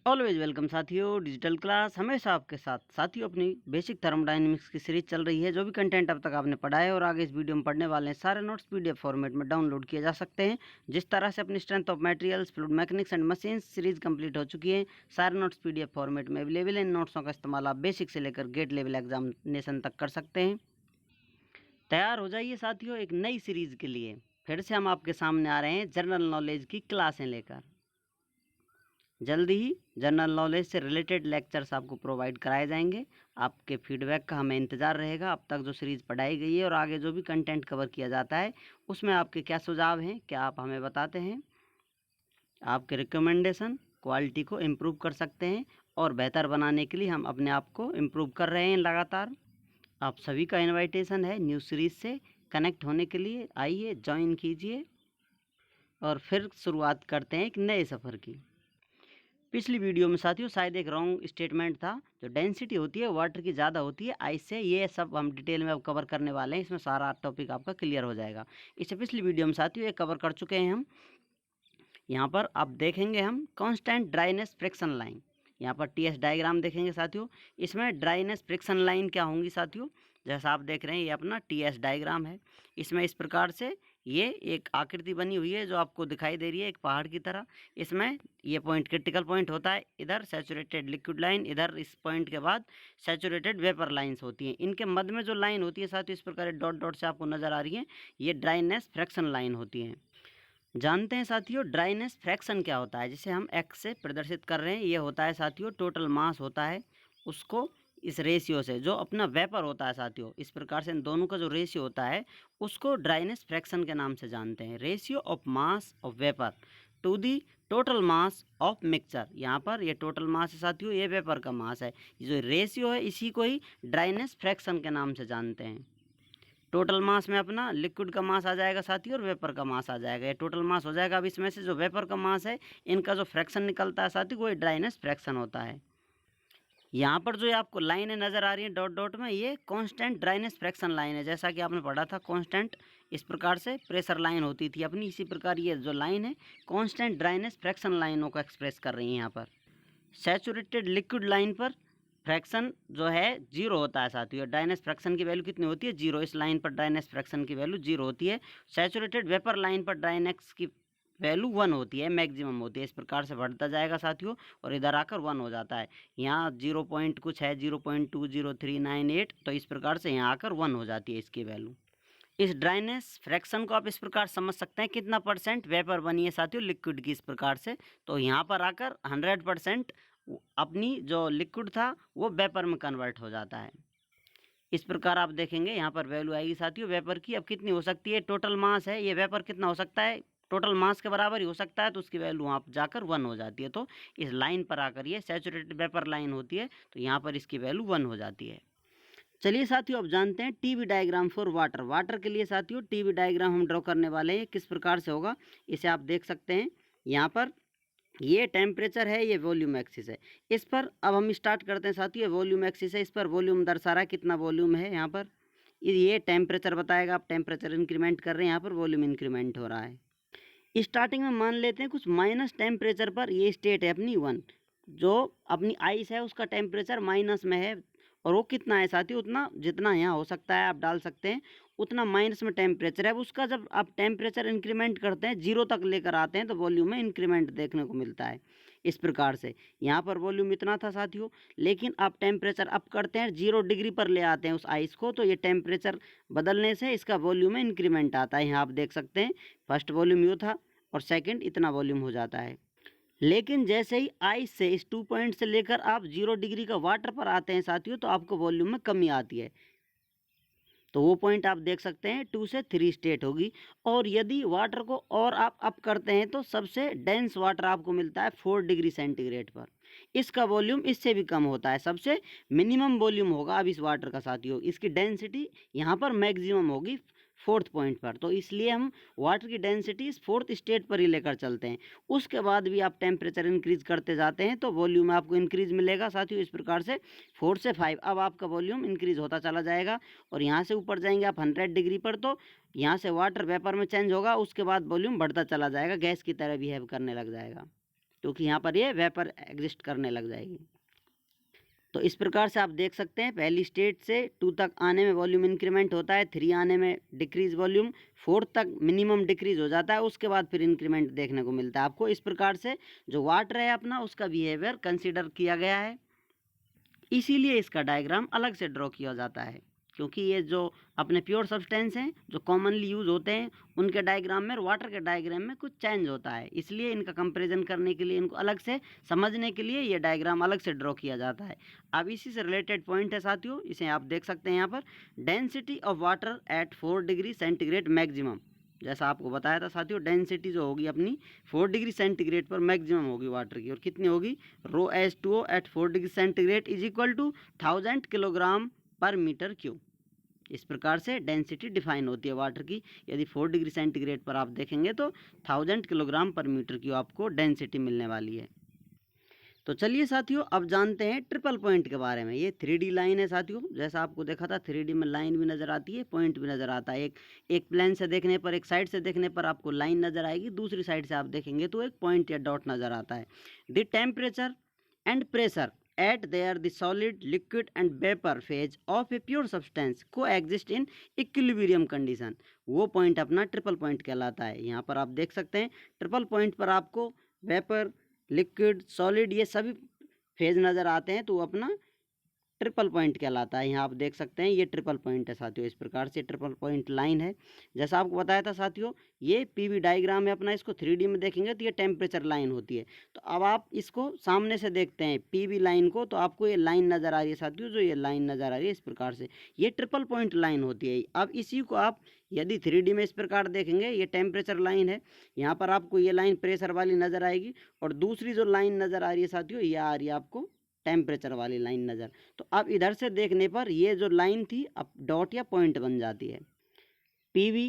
Always welcome साथियों, digital class हमेशा आपके साथ। साथियों, अपनी बेसिक थर्मोडायनेमिक्स की सीरीज चल रही है। जो भी कंटेंट अब तक आपने पढ़ा है और आगे इस वीडियो में पढ़ने वाले हैं, सारे नोट्स पीडीएफ फॉर्मेट में डाउनलोड किए जा सकते हैं। जिस तरह से अपनी strength of materials, fluid mechanics and machines series complete हो चुकी है, सारे नोट्स पीडीएफ फॉर्मेट में अवेलेबल है। इन नोट्सों का इस्तेमाल आप बेसिक से लेकर गेट लेवल एग्जामिनेशन तक कर सकते हैं। तैयार हो जाइए साथियों एक नई सीरीज के लिए। फिर से हम आपके सामने आ रहे हैं जनरल नॉलेज की क्लासें लेकर। जल्दी ही जनरल नॉलेज से रिलेटेड लेक्चर्स आपको प्रोवाइड कराए जाएंगे। आपके फीडबैक का हमें इंतज़ार रहेगा। अब तक जो सीरीज़ पढ़ाई गई है और आगे जो भी कंटेंट कवर किया जाता है, उसमें आपके क्या सुझाव हैं, क्या आप हमें बताते हैं। आपके रिकमेंडेशन क्वालिटी को इम्प्रूव कर सकते हैं और बेहतर बनाने के लिए हम अपने आप को इम्प्रूव कर रहे हैं लगातार। आप सभी का इन्विटेशन है न्यू सीरीज़ से कनेक्ट होने के लिए। आइए ज्वाइन कीजिए और फिर शुरुआत करते हैं एक नए सफ़र की। पिछली वीडियो में साथियों शायद एक रॉन्ग स्टेटमेंट था। जो डेंसिटी होती है वाटर की ज़्यादा होती है आइस से, ये सब हम डिटेल में अब कवर करने वाले हैं। इसमें सारा टॉपिक आपका क्लियर हो जाएगा। इससे पिछली वीडियो में साथियों ये कवर कर चुके हैं हम। यहाँ पर आप देखेंगे हम कांस्टेंट ड्राइनेस फ्रिक्शन लाइन। यहाँ पर टीएस डायग्राम देखेंगे साथियों। इसमें ड्राइनेस फ्रिक्शन लाइन क्या होंगी साथियों, जैसा आप देख रहे हैं ये अपना टीएस डायग्राम है। इसमें इस प्रकार से ये एक आकृति बनी हुई है जो आपको दिखाई दे रही है एक पहाड़ की तरह। इसमें ये पॉइंट क्रिटिकल पॉइंट होता है, इधर सैचुरेटेड लिक्विड लाइन, इधर इस पॉइंट के बाद सैचुरेटेड वेपर लाइन्स होती हैं। इनके मध्य में जो लाइन होती है साथियों इस प्रकार डॉट डॉट से आपको नज़र आ रही है, ये ड्राइनेस फ्रैक्शन लाइन होती हैं। जानते हैं साथियों ड्राइनेस फ्रैक्शन क्या होता है, जिसे हम एक्स से प्रदर्शित कर रहे हैं। ये होता है साथियों टोटल मास होता है, उसको इस रेशियो से जो अपना वेपर होता है साथियों, इस प्रकार से इन दोनों का जो रेशियो होता है उसको ड्राइनेस फ्रैक्शन के नाम से जानते हैं। Ratio of mass of vapour to the total mass of mixture. यहाँ पर ये टोटल मास है साथियों, ये वेपर का मास है। ये जो रेशियो है इसी को ही ड्राइनेस फ्रैक्शन के नाम से जानते हैं। टोटल मास में अपना लिक्विड का मास आ जाएगा साथियों और वेपर का मास आ जाएगा। ये टोटल मास हो जाएगा। अब इसमें से जो वेपर का मास है इनका जो फ्रैक्शन निकलता है साथियों वो ड्राइनेस फ्रैक्शन होता है। यहाँ पर जो ये आपको लाइनें नज़र आ रही हैं डॉट डॉट में, ये कांस्टेंट ड्राइनेस फ्रैक्शन लाइन है। जैसा कि आपने पढ़ा था कांस्टेंट इस प्रकार से प्रेशर लाइन होती थी अपनी, इसी प्रकार ये जो लाइन है कांस्टेंट ड्राइनेस फ्रैक्शन लाइनों को एक्सप्रेस कर रही है। यहाँ पर सैचुरेटेड लिक्विड लाइन पर फ्रैक्शन जो है जीरो होता है साथियों। ड्राइनेस फ्रैक्शन की वैल्यू कितनी होती है, जीरो। इस लाइन पर ड्राइनेस फ्रैक्शन की वैल्यू जीरो होती है। सैचुरेटेड वेपर लाइन पर ड्राइनेस की वैल्यू 1 होती है, मैक्सिमम होती है। इस प्रकार से बढ़ता जाएगा साथियों और इधर आकर 1 हो जाता है। यहाँ 0 पॉइंट कुछ है, 0.20398, तो इस प्रकार से यहाँ आकर 1 हो जाती है इसकी वैल्यू। इस ड्राइनेस फ्रैक्शन को आप इस प्रकार समझ सकते हैं कितना परसेंट वेपर बनी है साथियों लिक्विड की, इस प्रकार से। तो यहाँ पर आकर 100% अपनी जो लिक्विड था वो वेपर में कन्वर्ट हो जाता है। इस प्रकार आप देखेंगे यहाँ पर वैल्यू आएगी साथियों वेपर की। अब कितनी हो सकती है, टोटल मास है, ये वेपर कितना हो सकता है, टोटल मास के बराबर ही हो सकता है, तो उसकी वैल्यू वहाँ जाकर 1 हो जाती है। तो इस लाइन पर आकर ये सैचुरेटेड वेपर लाइन होती है, तो यहाँ पर इसकी वैल्यू 1 हो जाती है। चलिए साथियों अब जानते हैं TV diagram for water. Water के लिए साथियों टीवी डायग्राम हम ड्रॉ करने वाले हैं। किस प्रकार से होगा इसे आप देख सकते हैं। यहाँ पर ये टेम्परेचर है, ये वॉल्यूम एक्सिस है। इस पर अब हम स्टार्ट करते हैं साथियों। ये वॉल्यूम एक्सिस है, इस पर वॉल्यूम दर्शा रहा है कितना वॉल्यूम है। यहाँ पर ये टेम्परेचर बताएगा, आप टेम्परेचर इंक्रीमेंट कर रहे हैं, यहाँ पर वॉल्यूम इंक्रीमेंट हो रहा है। स्टार्टिंग में मान लेते हैं कुछ माइनस टेम्परेचर पर ये स्टेट है अपनी 1, जो अपनी आइस है उसका टेम्परेचर माइनस में है। और वो कितना है साथियों, उतना जितना यहाँ हो सकता है आप डाल सकते हैं, उतना माइनस में टेम्परेचर है। अब उसका जब आप टेम्परेचर इंक्रीमेंट करते हैं 0 तक लेकर आते हैं तो वॉल्यूम में इंक्रीमेंट देखने को मिलता है। इस प्रकार से यहाँ पर वॉल्यूम इतना था साथियों, लेकिन आप टेम्परेचर अप करते हैं 0 डिग्री पर ले आते हैं उस आइस को, तो ये टेम्परेचर बदलने से इसका वॉल्यूम में इंक्रीमेंट आता है। यहाँ आप देख सकते हैं फर्स्ट वॉल्यूम यू था और सेकंड इतना वॉल्यूम हो जाता है। लेकिन जैसे ही आइस से इस 2 पॉइंट से लेकर आप 0 डिग्री का वाटर पर आते हैं साथियों, तो आपको वॉल्यूम में कमी आती है। तो वो पॉइंट आप देख सकते हैं 2 से 3 स्टेट होगी। और यदि वाटर को और आप अप करते हैं तो सबसे डेंस वाटर आपको मिलता है 4 डिग्री सेंटीग्रेड पर। इसका वॉल्यूम इससे भी कम होता है, सबसे मिनिमम वॉल्यूम होगा अब इस वाटर का साथियों। इसकी डेंसिटी यहाँ पर मैक्सिमम होगी 4th पॉइंट पर। तो इसलिए हम वाटर की डेंसिटी इस 4th स्टेट पर ही लेकर चलते हैं। उसके बाद भी आप टेम्परेचर इंक्रीज करते जाते हैं तो वॉल्यूम में आपको इंक्रीज मिलेगा साथियों। इस प्रकार से 4 से 5 अब आपका वॉल्यूम इंक्रीज होता चला जाएगा। और यहाँ से ऊपर जाएंगे आप 100 डिग्री पर, तो यहाँ से वाटर वेपर में चेंज होगा, उसके बाद वॉल्यूम बढ़ता चला जाएगा, गैस की तरह बिहेव करने लग जाएगा। क्योंकि यहाँ पर ये वेपर एग्जिस्ट करने लग जाएगी। तो इस प्रकार से आप देख सकते हैं पहली स्टेट से 2 तक आने में वॉल्यूम इंक्रीमेंट होता है, 3 आने में डिक्रीज वॉल्यूम, 4 तक मिनिमम डिक्रीज हो जाता है, उसके बाद फिर इंक्रीमेंट देखने को मिलता है आपको। इस प्रकार से जो वाटर है अपना उसका बिहेवियर कंसिडर किया गया है, इसीलिए इसका डायग्राम अलग से ड्रॉ किया जाता है। क्योंकि ये जो अपने प्योर सब्सटेंस हैं जो कॉमनली यूज होते हैं उनके डायग्राम में और वाटर के डायग्राम में कुछ चेंज होता है, इसलिए इनका कंपैरिजन करने के लिए, इनको अलग से समझने के लिए ये डायग्राम अलग से ड्रॉ किया जाता है। अब इसी से रिलेटेड पॉइंट है साथियों, इसे आप देख सकते हैं यहाँ पर, density of water at 4 degree centigrade maximum. जैसा आपको बताया था साथियों, डेंसिटी जो होगी अपनी 4 डिग्री सेंटीग्रेड पर मैक्सिमम होगी वाटर की, और कितनी होगी, ρH2O at 4 degree centigrade is equal to 1000 kilogram per metre cube. इस प्रकार से डेंसिटी डिफाइन होती है वाटर की। यदि 4 डिग्री सेंटीग्रेड पर आप देखेंगे तो 1000 किलोग्राम पर मीटर क्यूब आपको डेंसिटी मिलने वाली है। तो चलिए साथियों अब जानते हैं ट्रिपल पॉइंट के बारे में। ये 3D लाइन है साथियों, जैसा आपको देखा था 3D में लाइन भी नज़र आती है, पॉइंट भी नज़र आता है। एक प्लेन से देखने पर, एक साइड से देखने पर आपको लाइन नज़र आएगी, दूसरी साइड से आप देखेंगे तो एक पॉइंट या डॉट नज़र आता है। The temperature and pressure at there the solid, liquid and vapor phase of a pure substance coexist in equilibrium condition, वो पॉइंट अपना ट्रिपल पॉइंट कहलाता है। यहाँ पर आप देख सकते हैं ट्रिपल पॉइंट पर आपको वेपर, लिक्विड, सॉलिड ये सभी फेज नज़र आते हैं, तो वो अपना ट्रिपल पॉइंट कहलाता है। यहाँ आप देख सकते हैं ये ट्रिपल पॉइंट है साथियों, इस प्रकार से ट्रिपल पॉइंट लाइन है। जैसा आपको बताया था साथियों, ये पीवी डायग्राम है अपना, इसको 3D में देखेंगे तो ये टेम्परेचर लाइन होती है। तो अब आप इसको सामने से देखते हैं पीवी लाइन को, तो आपको ये लाइन नज़र आ रही है साथियों, जो ये लाइन नज़र आ रही है इस प्रकार से, ये ट्रिपल पॉइंट लाइन होती है। अब इसी को आप यदि 3D में इस प्रकार देखेंगे, ये टेम्परेचर लाइन है, यहाँ पर आपको ये लाइन प्रेशर वाली नज़र आएगी, और दूसरी जो लाइन नज़र आ रही है साथियों, ये आ रही है आपको टेम्परेचर वाली लाइन नज़र। तो अब इधर से देखने पर ये जो लाइन थी अब डॉट या पॉइंट बन जाती है। PV,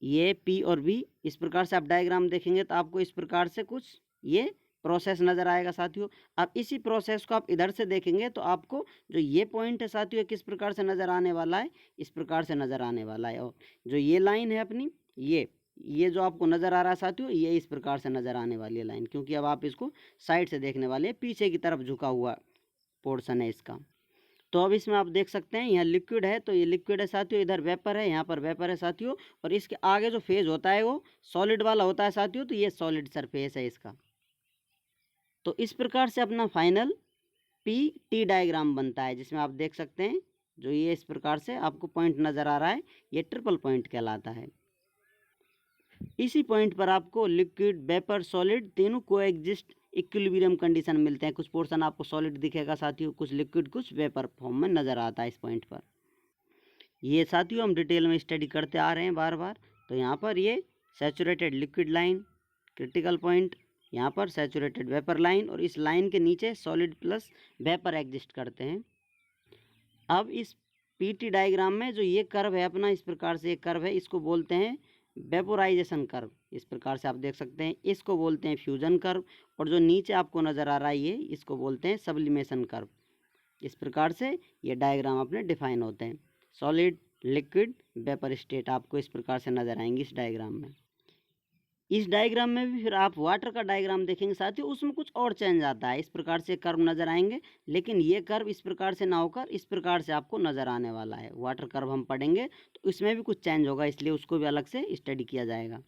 ये P और V, इस प्रकार से आप डायग्राम देखेंगे तो आपको इस प्रकार से कुछ ये प्रोसेस नज़र आएगा साथियों। अब इसी प्रोसेस को आप इधर से देखेंगे तो आपको जो ये पॉइंट है साथियों किस प्रकार से नज़र आने वाला है, इस प्रकार से नज़र आने वाला है। और जो ये लाइन है अपनी, ये जो आपको नज़र आ रहा है साथियों, ये इस प्रकार से नज़र आने वाली है लाइन, क्योंकि अब आप इसको साइड से देखने वाले हैं, पीछे की तरफ झुका हुआ पोर्शन है इसका। तो अब इसमें आप देख सकते हैं यहाँ लिक्विड है, तो ये लिक्विड है साथियों, इधर वेपर है, यहाँ पर वेपर है साथियों, और इसके आगे जो फेज होता है वो सॉलिड वाला होता है साथियों, तो ये सॉलिड सरफेस है इसका। तो इस प्रकार से अपना फाइनल PT डायग्राम बनता है, जिसमें आप देख सकते हैं जो ये इस प्रकार से आपको पॉइंट नज़र आ रहा है, ये ट्रिपल पॉइंट कहलाता है। इसी पॉइंट पर आपको लिक्विड, वेपर, सॉलिड तीनों कोएग्जिस्ट इक्विलिब्रियम कंडीशन मिलते हैं। कुछ पोर्शन आपको सॉलिड दिखेगा साथियों, कुछ लिक्विड, कुछ वेपर फॉर्म में नज़र आता है इस पॉइंट पर। ये साथियों हम डिटेल में स्टडी करते आ रहे हैं बार बार। तो यहाँ पर ये saturated liquid line, critical point, यहाँ पर सैचुरेटेड वेपर लाइन, और इस लाइन के नीचे सॉलिड प्लस वेपर एग्जिस्ट करते हैं। अब इस PT डायग्राम में जो ये कर्व है अपना, इस प्रकार से एक कर्व है, इसको बोलते हैं वेपोराइजेशन कर्व। इस प्रकार से आप देख सकते हैं, इसको बोलते हैं फ्यूजन कर्व, और जो नीचे आपको नज़र आ रहा है ये, इसको बोलते हैं सब्लिमेशन कर्व। इस प्रकार से ये डायग्राम अपने डिफाइन होते हैं। सॉलिड, लिक्विड, वेपर स्टेट आपको इस प्रकार से नज़र आएंगी इस डायग्राम में। इस डायग्राम में भी फिर आप वाटर का डायग्राम देखेंगे साथियों, उसमें कुछ और चेंज आता है। इस प्रकार से कर्व नज़र आएंगे, लेकिन ये कर्व इस प्रकार से ना होकर इस प्रकार से आपको नज़र आने वाला है। वाटर कर्व हम पढ़ेंगे तो इसमें भी कुछ चेंज होगा, इसलिए उसको भी अलग से स्टडी किया जाएगा।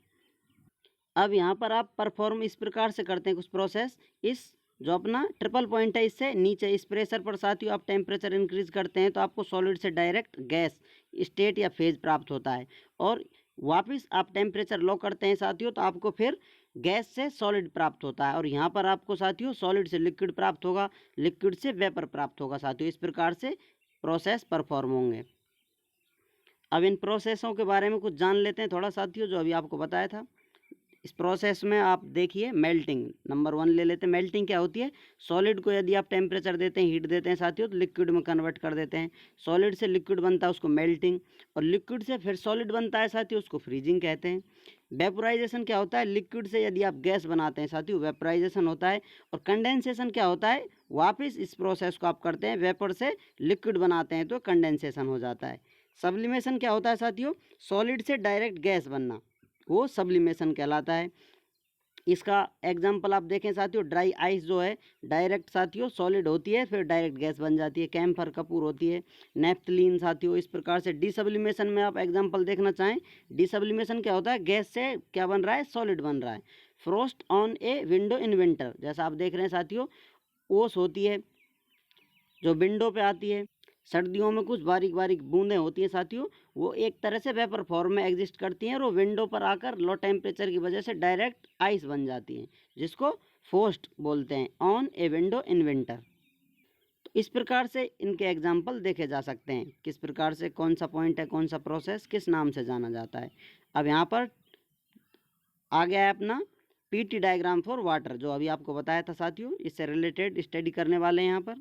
अब यहाँ पर आप परफॉर्म इस प्रकार से करते हैं कुछ प्रोसेस। इस जो अपना ट्रिपल पॉइंट है, इससे नीचे इस प्रेशर पर साथियों आप टेम्परेचर इंक्रीज करते हैं तो आपको सॉलिड से डायरेक्ट गैस स्टेट या फेज प्राप्त होता है, और वापस आप टेम्परेचर लो करते हैं साथियों तो आपको फिर गैस से सॉलिड प्राप्त होता है, और यहाँ पर आपको साथियों सॉलिड से लिक्विड प्राप्त होगा, लिक्विड से वेपर प्राप्त होगा साथियों। इस प्रकार से प्रोसेस परफॉर्म होंगे। अब इन प्रोसेसों के बारे में कुछ जान लेते हैं थोड़ा साथियों, जो अभी आपको बताया था। इस प्रोसेस में आप देखिए मेल्टिंग नंबर 1 ले लेते हैं। मेल्टिंग क्या होती है, सॉलिड को यदि आप टेम्परेचर देते हैं, हीट देते हैं साथियों, तो लिक्विड में कन्वर्ट कर देते हैं। सॉलिड से लिक्विड बनता है, उसको मेल्टिंग, और लिक्विड से फिर सॉलिड बनता है साथियों, उसको फ्रीजिंग कहते हैं। वेपोराइजेशन क्या होता है, लिक्विड से यदि आप गैस बनाते हैं साथियों, वेपोराइजेशन होता है। और कंडेंसेशन क्या होता है, वापस इस प्रोसेस को आप करते हैं, वेपर से लिक्विड बनाते हैं तो कंडेंसेशन हो जाता है। सब्लिमेशन क्या होता है साथियों, सॉलिड से डायरेक्ट गैस बनना, वो सब्लिमेशन कहलाता है। इसका एग्जाम्पल आप देखें साथियों, ड्राई आइस जो है डायरेक्ट साथियों सॉलिड होती है, फिर डायरेक्ट गैस बन जाती है। कैम्फर कपूर होती है। नेफ्थलीन साथियों इस प्रकार से। डिसब्लिमेशन में आप एग्जाम्पल देखना चाहें, डिसब्लिमेशन क्या होता है, गैस से क्या बन रहा है, सॉलिड बन रहा है। Frost on a window in winter, जैसा आप देख रहे हैं साथियों, ओस होती है जो विंडो पे आती है। सर्दियों में कुछ बारीक बारीक बूंदें होती हैं साथियों, वो एक तरह से वेपर फॉर्म में एग्जिस्ट करती हैं और वो विंडो पर आकर लो टेम्परेचर की वजह से डायरेक्ट आइस बन जाती हैं, जिसको फ्रोस्ट बोलते हैं on a window in winter. तो इस प्रकार से इनके एग्जाम्पल देखे जा सकते हैं, किस प्रकार से कौन सा पॉइंट है, कौन सा प्रोसेस किस नाम से जाना जाता है। अब यहाँ पर आ गया है अपना पीटी डायग्राम फॉर वाटर, जो अभी आपको बताया था साथियों, इससे रिलेटेड स्टडी करने वाले हैं यहाँ पर।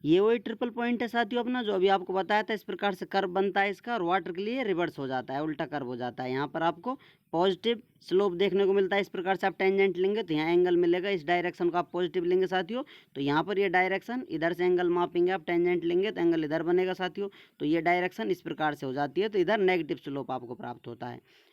ये वही ट्रिपल पॉइंट है साथियों अपना, जो अभी आपको बताया था। इस प्रकार से कर्व बनता है इसका, और वाटर के लिए रिवर्स हो जाता है, उल्टा कर्व हो जाता है। यहाँ पर आपको पॉजिटिव स्लोप देखने को मिलता है। इस प्रकार से आप टेंजेंट लेंगे तो यहाँ एंगल मिलेगा, इस डायरेक्शन को आप पॉजिटिव लेंगे साथियों, तो यहाँ पर ये डायरेक्शन, इधर से एंगल मापेंगे आप, टेंजेंट लेंगे तो एंगल इधर बनेगा साथियों, तो ये डायरेक्शन इस प्रकार से हो जाती है, तो इधर नेगेटिव स्लोप आपको प्राप्त होता है।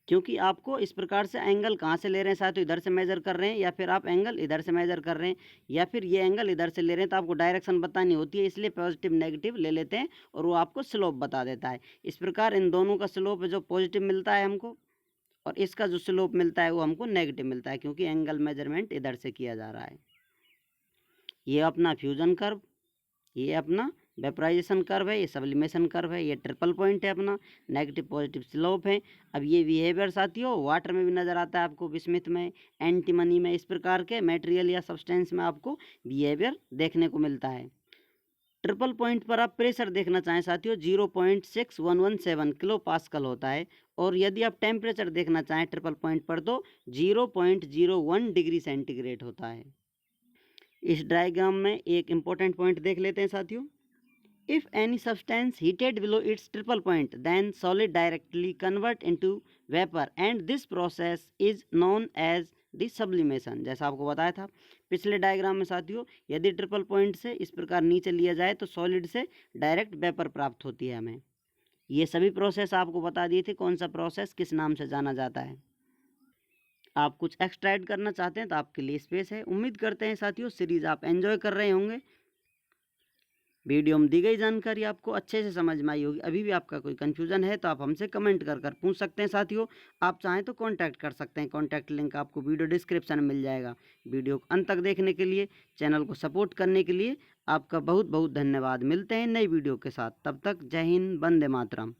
क्योंकि आपको इस प्रकार से एंगल कहाँ से ले रहे हैं साथियों, इधर से मेजर कर रहे हैं, या फिर आप एंगल इधर से मेजर कर रहे हैं, या फिर ये एंगल इधर से ले रहे हैं, तो आपको डायरेक्शन बतानी होती है, इसलिए पॉजिटिव नेगेटिव ले लेते हैं और वो आपको स्लोप बता देता है। इस प्रकार इन दोनों का स्लोप जो पॉजिटिव मिलता है हमको, और इसका जो स्लोप मिलता है वो हमको नेगेटिव मिलता है, क्योंकि एंगल मेजरमेंट इधर से किया जा रहा है। ये अपना फ्यूजन कर्व, ये अपना वेपराइजेशन कर्व है, ये सब्लिमेशन कर्व है, ये ट्रिपल पॉइंट है अपना, नेगेटिव पॉजिटिव स्लोप है। अब ये बिहेवियर साथियों वाटर में भी नज़र आता है आपको, बिस्मिथ में, एंटीमनी में, इस प्रकार के मटेरियल या सब्सटेंस में आपको बिहेवियर देखने को मिलता है। ट्रिपल पॉइंट पर आप प्रेशर देखना चाहें साथियों, 0.6117 किलो पास्कल होता है, और यदि आप टेम्परेचर देखना चाहें ट्रिपल पॉइंट पर तो 0.01 डिग्री सेंटीग्रेड होता है। इस डायग्राम में एक इम्पोर्टेंट पॉइंट देख लेते हैं साथियों। If any substance heated below its triple point, then solid directly convert into vapor, and this process is known as the sublimation। जैसा आपको बताया था पिछले डायग्राम में साथियों, यदि ट्रिपल पॉइंट से इस प्रकार नीचे लिया जाए तो सॉलिड से डायरेक्ट वेपर प्राप्त होती है हमें। ये सभी प्रोसेस आपको बता दिए थे, कौन सा प्रोसेस किस नाम से जाना जाता है। आप कुछ एक्स्ट्रा ऐड करना चाहते हैं तो आपके लिए स्पेस है। उम्मीद करते हैं साथियों सीरीज आप एंजॉय कर रहे होंगे। वीडियो में दी गई जानकारी आपको अच्छे से समझ में आई होगी। अभी भी आपका कोई कन्फ्यूज़न है तो आप हमसे कमेंट कर पूछ सकते हैं साथियों। आप चाहें तो कांटेक्ट कर सकते हैं, कांटेक्ट लिंक आपको वीडियो डिस्क्रिप्शन में मिल जाएगा। वीडियो को अंत तक देखने के लिए, चैनल को सपोर्ट करने के लिए आपका बहुत बहुत धन्यवाद। मिलते हैं नई वीडियो के साथ, तब तक जय हिंद, वंदे मातरम।